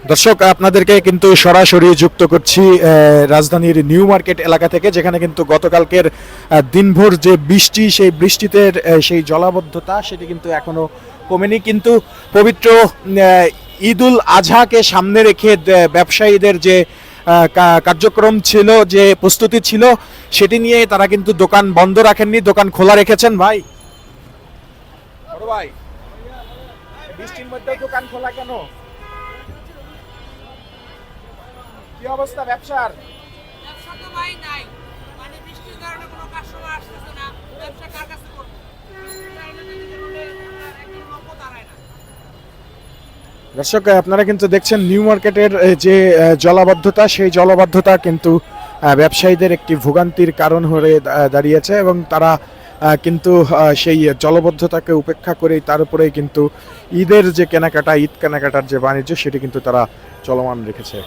দর্শক, আপনাদেরকে কিন্তু সরাসরি যুক্ত করছি রাজধানীর নিউ মার্কেট এলাকা থেকে, যেখানে কিন্তু গতকালকের দিনভর যে বৃষ্টি, সেই বৃষ্টিতে সেই জলাবদ্ধতা সেটি কিন্তু এখনো কমেনি। কিন্তু পবিত্র ঈদুল আজহাকে সামনে রেখে ব্যবসায়ীদের যে কার্যক্রম ছিল, যে প্রস্তুতি ছিল, সেটি নিয়ে তারা কিন্তু দোকান বন্ধ রাখেননি, দোকান খোলা রেখেছেন। ভাই, বড় ভাই, বৃষ্টির মধ্যে দোকান খোলা কেন? কি অবস্থা ব্যবসার? ব্যবসা তো ভাই নাই, মানে বৃষ্টির কারণে কোনো কাস্টমার আসতেছে না। ব্যবসা কার কাছে করবো? বৃষ্টির কারণে যদি যেভাবে একদম লোকও দাঁড়ায় না। দর্শক, আপনারা কিন্তু দেখছেন নিউ মার্কেটের যে জলাবদ্ধতা, সেই জলাবদ্ধতা কিন্তু ব্যবসায়ীদের একটি ভোগান্তির কারণ হয়ে দাঁড়িয়েছে, এবং তারা কিন্তু সেই জলাবদ্ধতাকে উপেক্ষা করেই তার উপরেই কিন্তু ঈদের যে কেনাকাটা, ঈদ কেনাকাটার যে বাণিজ্য, সেটি কিন্তু তারা চলমান রেখেছে।